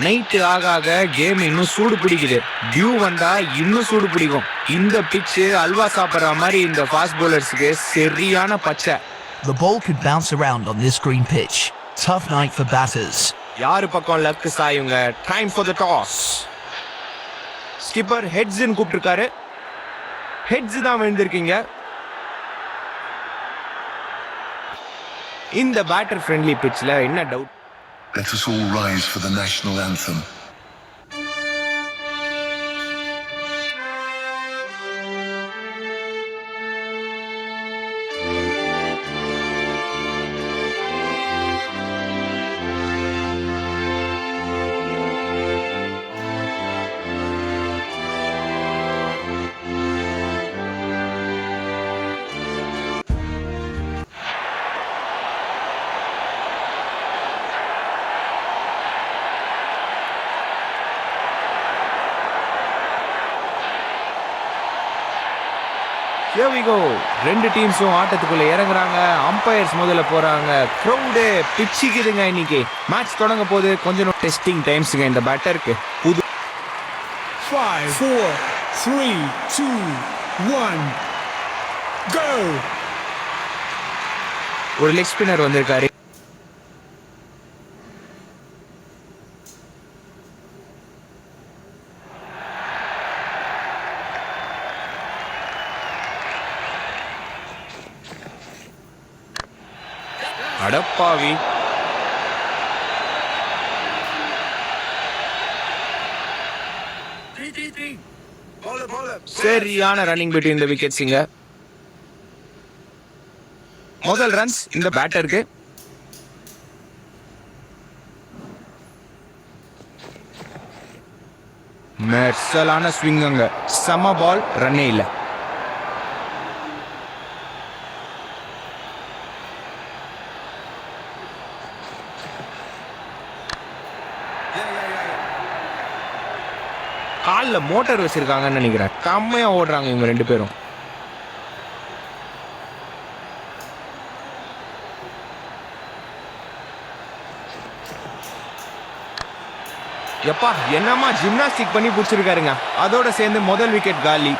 Night ஆக ஆக game இன்னும் சூடு பிடிக்குது. டியூ வந்தா இன்னும் சூடு பிடிக்கும். இந்த பிச்சு அல்வா சாப்பிட்ற மாதிரி இந்த ஃபாஸ்ட் பவுலர்ஸ்க்கு சரியான பச்சை. The ball could bounce around on this green pitch. Tough night for batters. யாரு பக்கம் லக் சாயுங்க. Time for the toss. Skipper ஹெட்ஸ்ன்னு கூப்பிட்டுருக்காரு. ஹெட்ஸ் தான் விழுந்திருக்கீங்க. இந்த பேட்டர் ஃப்ரெண்ட்லி பிட்ச்ல என்ன doubt? Let us all rise for the national anthem. Here we go. ரெண்டு டீம்ஸும் ஆட்டத்துக்குள்ள இறங்குறாங்க. அம்பையர்ஸ் முதல்ல போறாங்க. கிரவுடு பிச்சிக்குதுங்க. இன்னைக்கு மேட்ச் தொடங்க போது கொஞ்சம் டெஸ்டிங் டைம்ஸ்ங்க இந்த பேட்டருக்கு. புது 5 4 3 2 1 go. ஒரு லெக் ஸ்பின்னர் வந்திருக்காரு. அடப்பாவி. சரியான ரன்னிங் பிட்வீன் இந்த விக்கெட்ஸிங்க. முதல் ரன்ஸ் இந்த பேட்டருக்கு. மெர்சலான ஸ்விங்குங்க. சம பால், ரன்னே இல்லை. காலில் மோட்டார் வச்சிருக்காங்கன்னு நினைக்கிறேன். செம்மையா ஓடுறாங்க இவங்க ரெண்டு பேரும். எப்பா என்னமா ஜிம்னாஸ்டிக் பண்ணி பிடிச்சிருக்காருங்க. அதோட சேர்ந்து முதல் விக்கெட் காலி.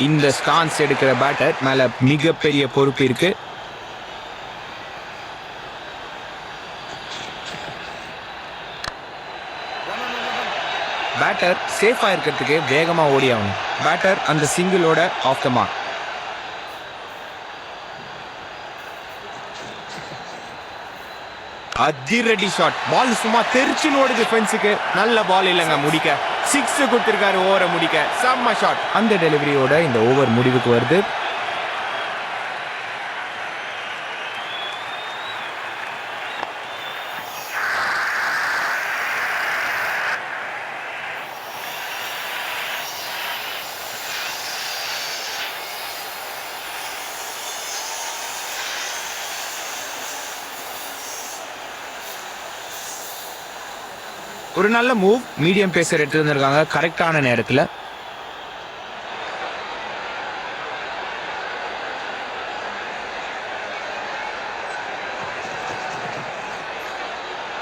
இந்த ஸ்டான்ஸ் எடுக்கிற பேட்டர் மேல மிகப்பெரிய பொறுப்பு இருக்கு. பேட்டர் சேஃபா இருக்கிறதுக்கு வேகமா ஓடி ஆகணும். பேட்டர் அந்த சிங்கிளோட ஆஃப் த மார்க். அதிரடி ஷாட். பால் சும்மா தெரிச்சுன்னு ஓடுது ஃபென்ஸுக்கு. நல்ல பால் இல்லைங்க முடிக்க. 6 கொடுத்திருக்காரு ஓவரை முடிக்க. செம்ம ஷாட். அந்த டெலிவரியோட இந்த ஓவர் முடிவுக்கு வருது. ஒரு நல்ல மூவ். மீடியம் பேசர் எடுத்து வந்திருக்காங்க கரெக்டான நேரத்தில்.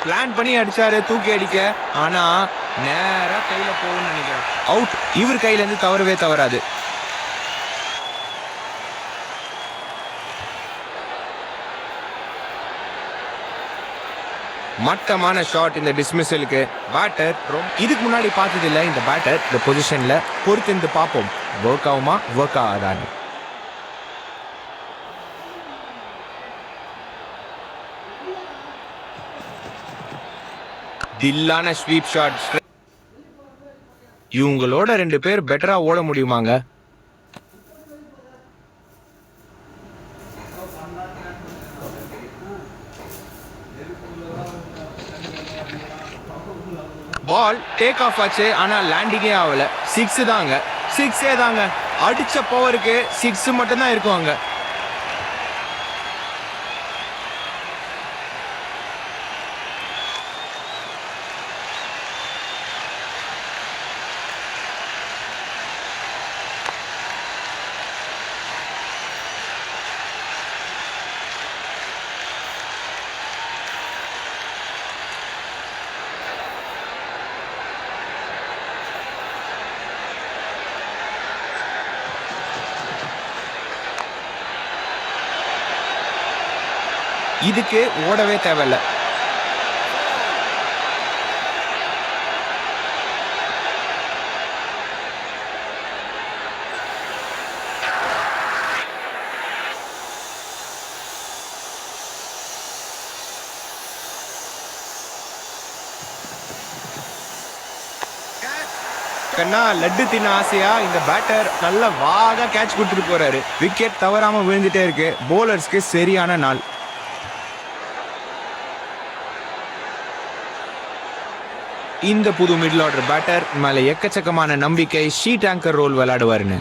பிளான் பண்ணி அடிச்சாரு தூக்கி அடிக்க. ஆனா நேரா கையில போகும்னு நினைக்கிறேன். அவுட். இவர் கையில இருந்து தவறவே தவறாது. மட்டமான ஷாட் இந்த டிஸ்மிஸலுக்கு. பேட்டர் இதுக்கு முன்னாடி பார்த்தது இல்லை இந்த பேட்டர் இந்த பொசிஷன்ல. பொறுத்திருந்து பார்ப்போம் ஒர்க் ஆகுமா ஒர்க் ஆகாதான்னு. தில்லான ஸ்வீப் ஷாட். இவங்களோட ரெண்டு பேர் பெட்டரா ஓட முடியுமாங்க? பால் டேக் ஆஃப் ஆச்சு. ஆனா லேண்டிங்கே ஆகல. 6 தாங்க. 6 தாங்க. அடிச்ச பவருக்கு 6 மட்டும் தான் இருக்கும் அங்க. இதுக்கு ஓடவே தேவையில்ல. கண்ணா லட்டு தின்ன ஆசையா இந்த பேட்டர் நல்ல வாகா கேட்ச் கொடுத்துட்டு போறாரு. விக்கெட் தவறாம விழுந்துட்டே இருக்கு. போலர்ஸ்க்கு சரியான நாள். இந்த புது மிடில் ஆர்டர் பேட்டர் மேல எக்கச்சக்கமான நம்பிக்கை. ஷீட் ஆங்கர் ரோல் விளையாடுவாருன்னு.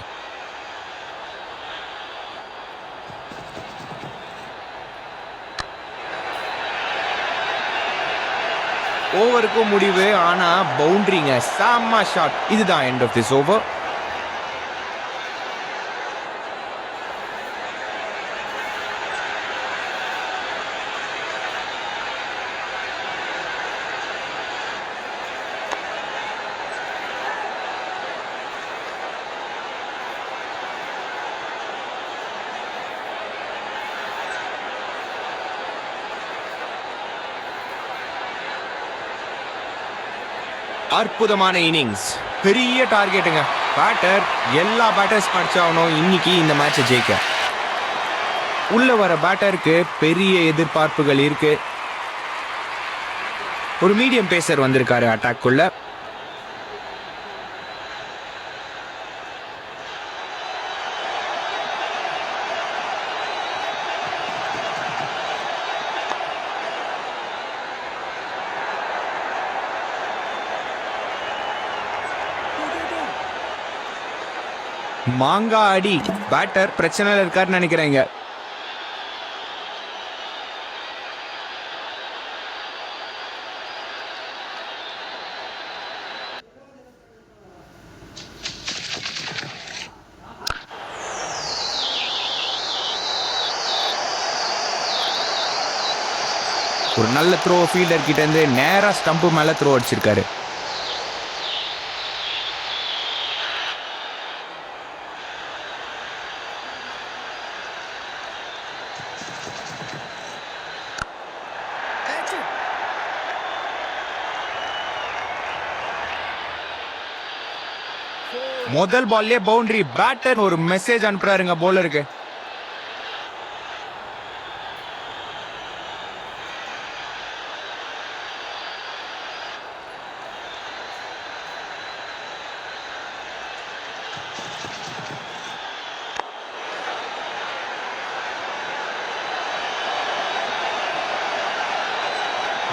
ஓவருக்கும் முடிவு, ஆனா பவுண்டரிங்க செம்ம ஷாட். இதுதான் எண்ட் ஆஃப் திஸ் ஓவர். அற்புதமான இன்னிங்ஸ், பெரிய டார்கெட்டுங்க. பேட்டர் எல்லா பேட்டர்ஸ் படிச்சாகணும் இன்னைக்கு இந்த மேட்சை ஜெயிக்க. உள்ள வர பேட்டருக்கு பெரிய எதிர்பார்ப்புகள் இருக்கு. ஒரு மீடியம் பேசர் வந்திருக்காரு அட்டாக்குள்ள. மாங்கா அடி. பேட்டர் பிரச்சனையில் இருக்காருன்னு நினைக்கிறேங்க. ஒரு நல்ல த்ரோ ஃபீல்டர் கிட்ட இருந்து நேரா ஸ்டம்ப் மேல த்ரோ அடிச்சிருக்காரு. முதல் பால்லே பவுண்டரி. பேட்டர் ஒரு மெசேஜ் அனுப்புறாருங்க போலருக்கு.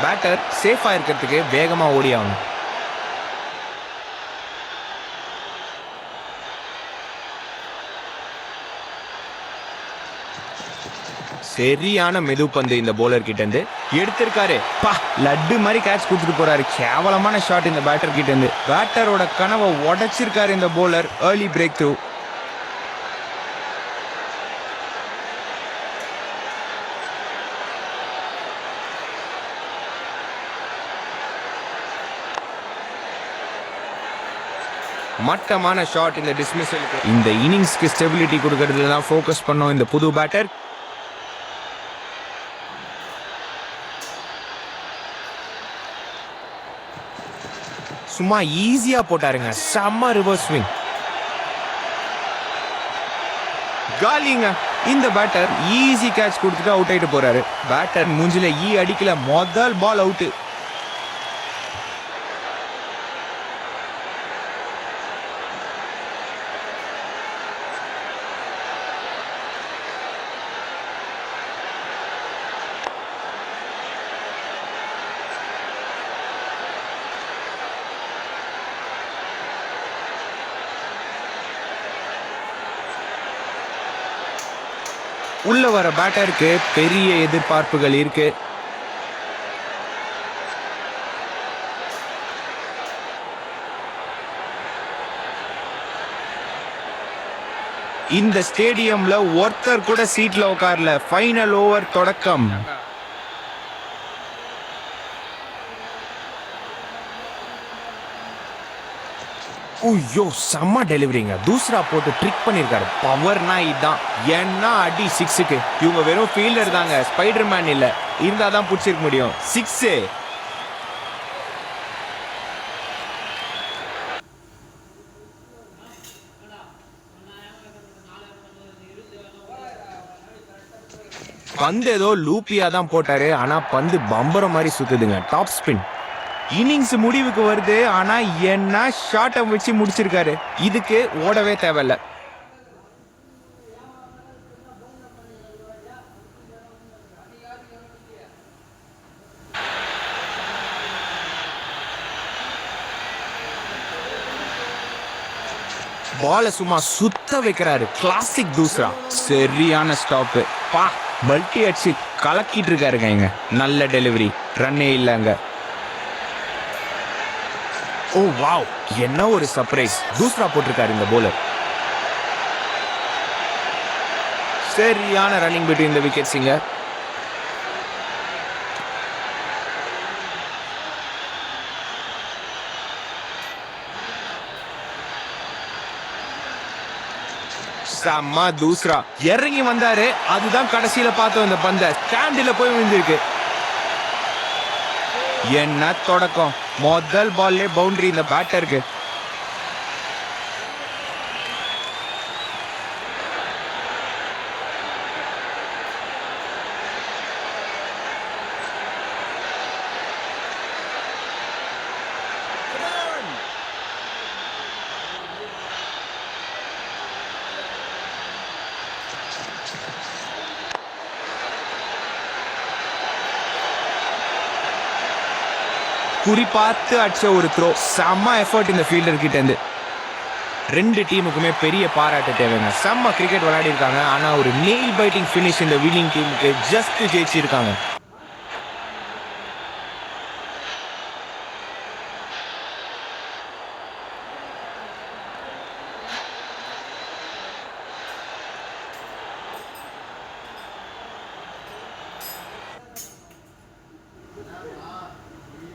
பேட்டர் சேஃபா இருக்கிறதுக்கு வேகமா ஓடி ஆகணும். சரியான மெது பந்து இந்த போலர் கிட்ட இருந்து எடுத்திருக்காரு. பா, லட்டு மாதிரி கேட்ச் கொடுத்துட்டு போறாரு. கேவலமான ஷாட் இந்த பேட்டர் கிட்ட இருந்து. பேட்டரோட கனவை உடைச்சிருக்காரு இந்த போலர். Early break through. மட்டமான ஷாட் இந்த டிஸ்மிஸலுக்கு. இந்த இன்னிங்ஸ்க்கு ஸ்டெபிலிட்டி கொடுக்கறதுல தான் ஃபோக்கஸ் பண்ணோம் இந்த புது பேட்டர். சும்மா ஈஸியா போட்டாருங்க. செம்ம ரிவர்ஸ் ஸ்விங். காலிங்க. இந்த பேட்டர் ஈஸி கேட்ச் கொடுத்துட்டு அவுட் ஆயிட்டு போறாரு. பேட்டர் மூஞ்சில அடிக்கல. முதல் பால் அவுட். உள்ள வர பேட்டருக்கு பெரிய எதிர்பார்ப்புகள் இருக்கு. இந்த ஸ்டேடியம்ல ஒருத்தர் கூட சீட்ல உட்கார்ல. ஃபைனல் ஓவர் தொடக்கம். ஐயோ செம்ம டெலிவரிங்க. தூசரா போட்டு ட்ரிக் பண்ணிருக்காரு. பவர்னா இதுதான். ஏன்னா அடி 6க்கு. இவங்க வெறும் ஃபீல்டர் தாங்க, ஸ்பைடர்மேன் இல்ல. இருந்தாதான் புடிச்சிருக்க முடியும். 6. பந்து ஏதோ லூப்பியா தான் போட்டாரு, ஆனா பந்து பம்பரம் மாதிரி சுத்துதுங்க. Top spin. இன்னிங்ஸ் முடிவுக்கு வருது, ஆனா என்ன ஷாட்டை வச்சு முடிச்சிருக்காரு. இதுக்கு ஓடவே தேவையில்ல. பால சும்மா சுத்த வைக்கிறாரு. கிளாசிக் தூசரா. சரியான ஸ்டாப். பா பல்ட்டி அடிச்சு கலக்கிட்டு இருக்காருங்க. இங்க நல்ல டெலிவரி. ரன்னே இல்லங்க. ஓ வாவ், என்ன ஒரு சர்ப்ரைஸ். தூசரா போட்டிருக்காரு இந்த போலர். சரியான ரன்னிங் பிட்வீன் தி விக்கெட்ஸ்ங்க. செம்ம தூசரா. இறங்கி வந்தாரு, அதுதான் கடைசியில பார்த்தோம். இந்த பந்த ஸ்டாண்டில போய் விழுந்திருக்கு. என்ன தொடக்கம். முதல் பால்லே பவுண்டரி இந்த பேட்டருக்கு. குறிப்பாத்து அடிச்ச ஒரு த்ரோ. செம்ம எஃபர்ட் இந்த ஃபீல்டர் கிட்ட இருந்து. ரெண்டு டீமுக்குமே பெரிய பாராட்டு தேவைங்க. செம்ம கிரிக்கெட் விளையாடி இருக்காங்க, ஆனா ஒரு நெயில் பைட்டிங் ஃபினிஷ் இந்த வின்னிங் டீமுக்கு ஜஸ்ட் ஜெயிச்சிருக்காங்க.